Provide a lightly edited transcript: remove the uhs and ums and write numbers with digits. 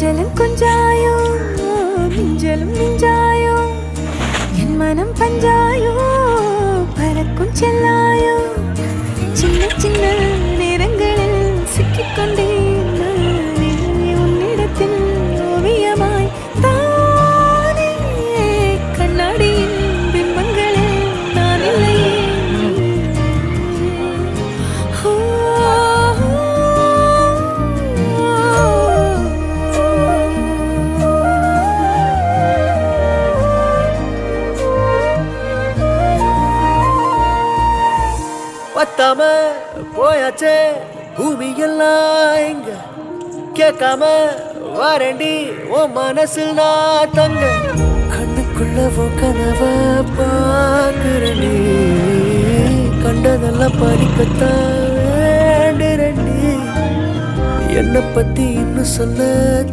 கொஞ்சலும் கொஞ்சாயோ மிஞ்சலும் மிஞ்சாயோ என் மனம் பஞ்சாயோ பறக்கும் செல்லாயோ சின்ன சின்ன நேரங்களில் சிக்கிக்கொண்டேன் உன்னிடத்தில் ஓவியமாய் தானே கண்ணாடியின் பிம்பங்களில் நான் இல்லையே பத்தாம போயாச்சே பூமி எல்லாம் இங்க கேட்காம வாரண்டி உன் மனசில் நான் தங்க கண்ணுக்குள்ள உன் கனவ பாக்குறண்டி கண்டதெல்லாம் படிக்கத்தான் வேண்டுறண்டி என்னை பத்தி இன்னும் சொல்ல